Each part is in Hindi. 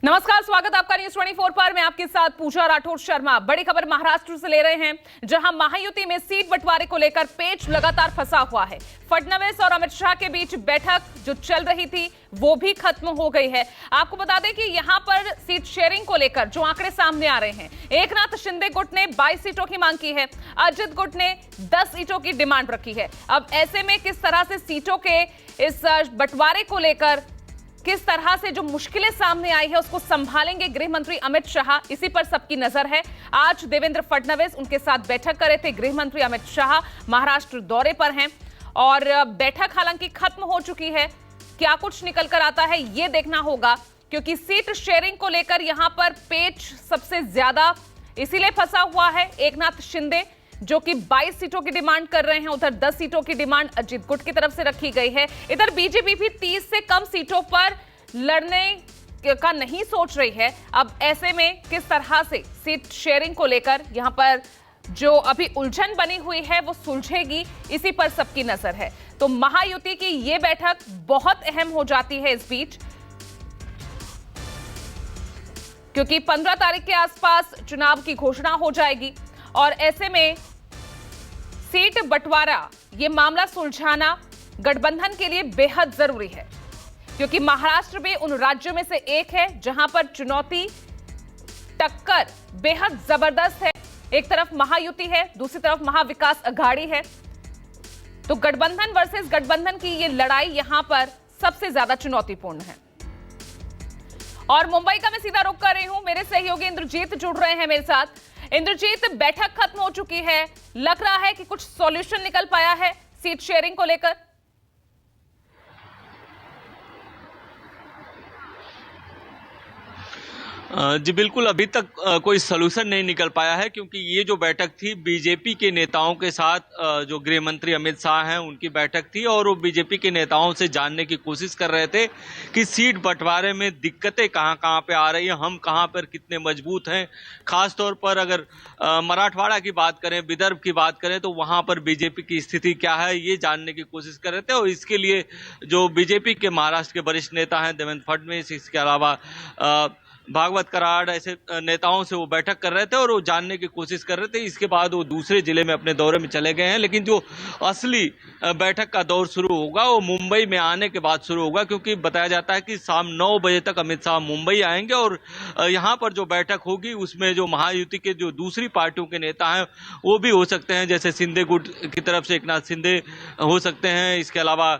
नमस्कार, स्वागत आपका न्यूज 24 पर। मैं आपके साथ पूजा राठौर शर्मा। बड़ी खबर महाराष्ट्र से ले रहे हैं, जहां महायुति में सीट बंटवारे को लेकर पेच लगातार फंसा हुआ है। फडणवीस और अमित शाह के बीच बैठक जो चल रही थी वो भी खत्म हो गई है। आपको बता दें कि यहां पर सीट शेयरिंग को लेकर जो आंकड़े सामने आ रहे हैं, एकनाथ शिंदे गुट ने 22 सीटों की मांग की है, अजित गुट ने 10 सीटों की डिमांड रखी है। अब ऐसे में किस तरह से सीटों के इस बंटवारे को लेकर किस तरह से जो मुश्किलें सामने आई है उसको संभालेंगे गृह मंत्री अमित शाह, इसी पर सबकी नजर है। आज देवेंद्र फडणवीस उनके साथ बैठक कर रहे थे। गृह मंत्री अमित शाह महाराष्ट्र दौरे पर हैं और बैठक हालांकि खत्म हो चुकी है। क्या कुछ निकल कर आता है ये देखना होगा, क्योंकि सीट शेयरिंग को लेकर यहां पर पेच सबसे ज्यादा इसीलिए फंसा हुआ है। एकनाथ शिंदे जो कि 22 सीटों की डिमांड कर रहे हैं, उधर 10 सीटों की डिमांड अजित गुट की तरफ से रखी गई है। इधर बीजेपी भी 30 से कम सीटों पर लड़ने का नहीं सोच रही है। अब ऐसे में किस तरह से सीट शेयरिंग को लेकर यहां पर जो अभी उलझन बनी हुई है वो सुलझेगी, इसी पर सबकी नजर है। तो महायुति की ये बैठक बहुत अहम हो जाती है इस बीच, क्योंकि 15 तारीख के आसपास चुनाव की घोषणा हो जाएगी और ऐसे में सीट बंटवारा ये मामला सुलझाना गठबंधन के लिए बेहद जरूरी है, क्योंकि महाराष्ट्र भी उन राज्यों में से एक है जहां पर चुनौती टक्कर बेहद जबरदस्त है। एक तरफ महायुति है, दूसरी तरफ महाविकास अघाड़ी है। तो गठबंधन वर्सेस गठबंधन की ये लड़ाई यहां पर सबसे ज्यादा चुनौतीपूर्ण है। और मुंबई का मैं सीधा रुख कर रही हूं, मेरे सहयोगी इंद्रजीत जुड़ रहे हैं मेरे साथ। इंद्रजीत, बैठक खत्म हो चुकी है, लग रहा है कि कुछ सॉल्यूशन निकल पाया है सीट शेयरिंग को लेकर? जी बिल्कुल, अभी तक कोई सलूशन नहीं निकल पाया है, क्योंकि ये जो बैठक थी बीजेपी के नेताओं के साथ, जो गृह मंत्री अमित शाह हैं उनकी बैठक थी, और वो बीजेपी के नेताओं से जानने की कोशिश कर रहे थे कि सीट बंटवारे में दिक्कतें कहां कहां पे आ रही हैं, हम कहां पर कितने मजबूत हैं। खासतौर पर अगर मराठवाड़ा की बात करें, विदर्भ की बात करें, तो वहां पर बीजेपी की स्थिति क्या है ये जानने की कोशिश कर रहे थे। और इसके लिए जो बीजेपी के महाराष्ट्र के वरिष्ठ नेता हैं देवेंद्र फडणवीस, इसके अलावा भागवत कराड़, ऐसे नेताओं से वो बैठक कर रहे थे और वो जानने की कोशिश कर रहे थे। इसके बाद वो दूसरे जिले में अपने दौरे में चले गए हैं, लेकिन जो असली बैठक का दौर शुरू होगा वो मुंबई में आने के बाद शुरू होगा, क्योंकि बताया जाता है कि शाम 9 बजे तक अमित शाह मुंबई आएंगे और यहाँ पर जो बैठक होगी उसमें जो महायुति के जो दूसरी पार्टियों के नेता हैं वो भी हो सकते हैं, जैसे शिंदे गुट की तरफ से एकनाथ शिंदे हो सकते हैं, इसके अलावा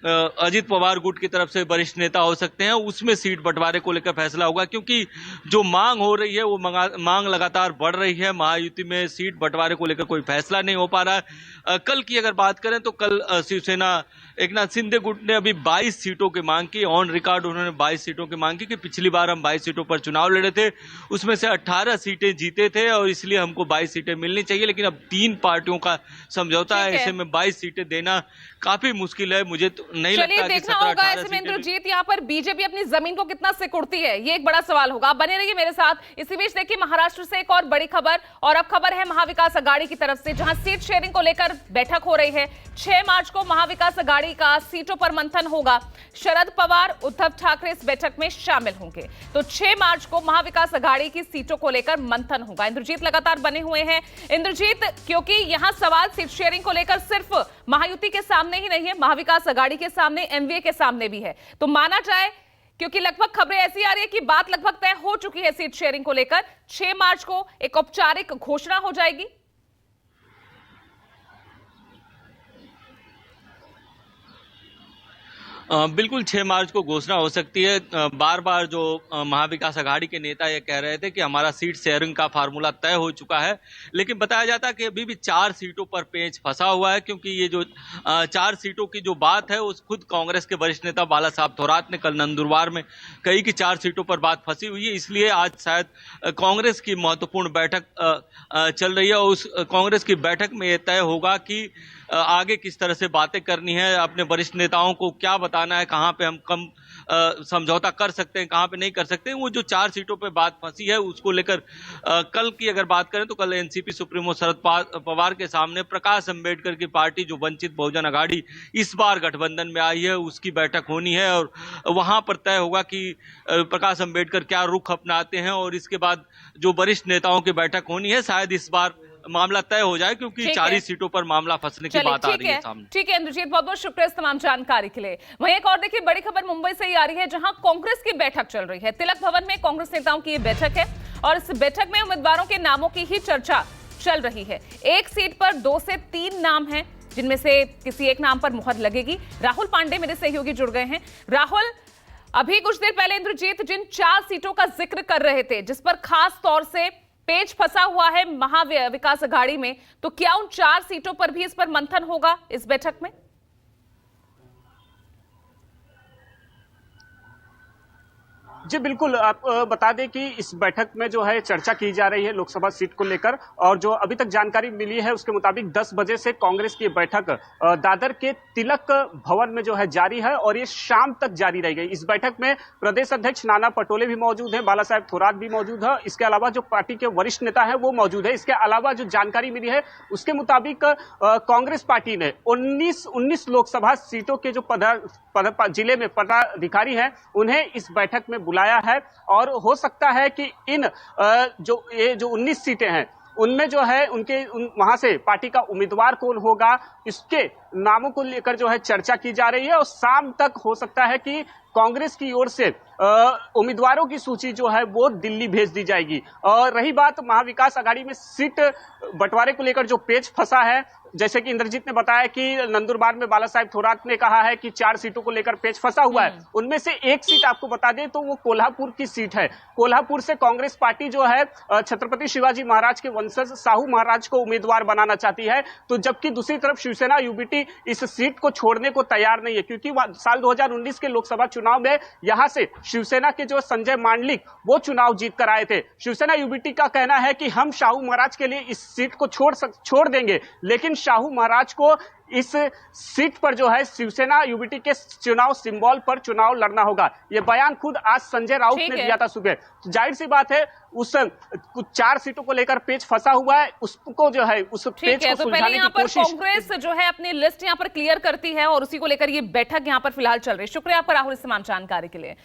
अजित पवार गुट की तरफ से वरिष्ठ नेता हो सकते हैं। उसमें सीट बंटवारे को लेकर फैसला होगा, क्योंकि जो मांग हो रही है वो मांग लगातार बढ़ रही है। महायुति में सीट बंटवारे को लेकर कोई फैसला नहीं हो पा रहा है। कल की अगर बात करें तो कल शिवसेना एकनाथ शिंदे गुट ने अभी 22 सीटों की मांग की। ऑन रिकॉर्ड उन्होंने 22 सीटों की मांग की कि पिछली बार हम 22 सीटों पर चुनाव लड़े थे, उसमें से 18 सीटें जीते थे और इसलिए हमको 22 सीटें मिलनी चाहिए। लेकिन अब 3 पार्टियों का समझौता है, ऐसे में 22 सीटें देना काफी मुश्किल है। मुझे तो नहीं लगता कि देखना होगा ऐसे में इंद्रजीत, यहाँ पर बीजेपी अपनी जमीन को कितना सिकुड़ती है, ये एक बड़ा सवाल होगा। आप बने रहिए मेरे साथ। इसी बीच देखिए महाराष्ट्र से एक और बड़ी खबर, और अब खबर है महाविकास अघाड़ी की तरफ से, जहां सीट शेयरिंग को लेकर बैठक हो रही है। 6 मार्च को महाविकास अघाड़ी का सीटों पर मंथन होगा। शरद पवार, उद्धव ठाकरे इस बैठक में शामिल होंगे। तो 6 मार्च को महाविकास अघाड़ी की सीटों को लेकर मंथन होगा। इंद्रजीत लगातार बने हुए हैं। इंद्रजीत, क्योंकि यहां सवाल सीट शेयरिंग को लेकर सिर्फ महायुति के सामने ही नहीं है, महाविकास अघाड़ी के सामने, एमवीए के सामने भी है। तो माना जाए, क्योंकि लगभग खबरें ऐसी आ रही है कि बात लगभग तय हो चुकी है सीट शेयरिंग को लेकर, 6 मार्च को एक औपचारिक घोषणा हो जाएगी। बिल्कुल 6 मार्च को घोषणा हो सकती है। बार बार जो महाविकास अघाड़ी के नेता ये कह रहे थे कि हमारा सीट शेयरिंग का फार्मूला तय हो चुका है, लेकिन बताया जाता है कि अभी भी 4 सीटों पर पेंच फंसा हुआ है, क्योंकि ये जो 4 सीटों की जो बात है उस खुद कांग्रेस के वरिष्ठ नेता बाला साहब थोराट ने कल नंदुरबार में कही कि 4 सीटों पर बात फंसी हुई है। इसलिए आज शायद कांग्रेस की महत्वपूर्ण बैठक चल रही है और उस कांग्रेस की बैठक में यह तय होगा कि आगे किस तरह से बातें करनी है, अपने वरिष्ठ नेताओं को क्या बताना है, कहां पे हम कम समझौता कर सकते हैं, कहाँ पे नहीं कर सकते हैं। वो जो 4 सीटों पे बात फंसी है उसको लेकर कल की अगर बात करें तो कल एनसीपी सुप्रीमो शरद पवार के सामने प्रकाश अंबेडकर की पार्टी जो वंचित बहुजन अघाड़ी इस बार गठबंधन में आई है उसकी बैठक होनी है और वहां पर तय होगा कि प्रकाश अंबेडकर क्या रुख अपनाते हैं और इसके बाद जो वरिष्ठ नेताओं की बैठक होनी है शायद इस बार मामला तय हो जाए, क्योंकि 4 ही सीटों पर मामला फंसने की बात आ रही है सामने। ठीक है इंद्रजीत, बहुत बहुत शुक्रिया इस तमाम जानकारी के लिए। वहीं एक और देखिए बड़ी खबर मुंबई से ही आ रही है, जहां कांग्रेस की बैठक चल रही है। तिलक भवन में कांग्रेस नेताओं की ये बैठक है और इस बैठक में उम्मीदवारों के नामों की ही चर्चा चल रही है। एक सीट पर 2 से 3 नाम हैं, जिनमें से किसी एक नाम पर मुहर लगेगी। राहुल पांडे मेरे सहयोगी जुड़ गए हैं। राहुल, अभी कुछ देर पहले इंद्रजीत जिन 4 सीटों का जिक्र कर रहे थे, जिस पर खास तौर से पेच फंसा हुआ है महाविकास अघाड़ी में, तो क्या उन 4 सीटों पर भी इस पर मंथन होगा इस बैठक में? जी बिल्कुल, आप बता दें कि इस बैठक में जो है चर्चा की जा रही है लोकसभा सीट को लेकर, और जो अभी तक जानकारी मिली है उसके मुताबिक 10 बजे से कांग्रेस की बैठक दादर के तिलक भवन में जो है जारी है और ये शाम तक जारी रहेगी। इस बैठक में प्रदेश अध्यक्ष नाना पटोले भी मौजूद हैं, बाला साहेब थोराट भी मौजूद है, इसके अलावा जो पार्टी के वरिष्ठ नेता है वो मौजूद है। इसके अलावा जो जानकारी मिली है उसके मुताबिक कांग्रेस पार्टी ने 19 लोकसभा सीटों के जो जिले में पदाधिकारी हैं उन्हें इस बैठक में बुलाया है और हो सकता है कि इन जो 19 सीटें हैं उनमें जो है वहां से पार्टी का उम्मीदवार कौन होगा इसके नामों को लेकर जो है चर्चा की जा रही है और शाम तक हो सकता है कि कांग्रेस की ओर से उम्मीदवारों की सूची जो है वो दिल्ली भेज दी जाएगी। और रही बात महाविकास अघाड़ी में सीट बंटवारे को लेकर जो पेच फंसा है, जैसे कि इंद्रजीत ने बताया कि नंदुरबार में बाला साहेब थोराट ने कहा है कि 4 सीटों को लेकर पेच फंसा हुआ है। उनमें से एक सीट आपको बता दें तो वो कोल्हापुर की सीट है। कोल्हापुर से कांग्रेस पार्टी जो है छत्रपति शिवाजी महाराज के वंशज साहू महाराज को उम्मीदवार बनाना चाहती है, तो जबकि दूसरी तरफ शिवसेना यूबीटी इस सीट को छोड़ने को तैयार नहीं है, क्योंकि साल 2019 के लोकसभा चुनाव में यहां से शिवसेना के जो संजय मांडलिक वो चुनाव जीत कर आए थे। शिवसेना यूबीटी का कहना है कि हम साहू महाराज के लिए इस सीट को छोड़ देंगे, लेकिन साहू महाराज को इस सीट पर जो है शिवसेना यूबीटी के चुनाव सिंबल पर चुनाव लड़ना होगा। ये बयान खुद आज संजय राउत ने दिया था सुबह। तो जाहिर सी बात है उस कुछ 4 सीटों को लेकर पेच फंसा हुआ है, उसको जो है उस पेच को सुलझाने की कोशिश। कांग्रेस जो है अपनी लिस्ट यहाँ पर क्लियर करती है और उसी को लेकर ये बैठक यहाँ पर फिलहाल चल रही है। शुक्रिया आपका राहुल इस तमाम जानकारी के लिए।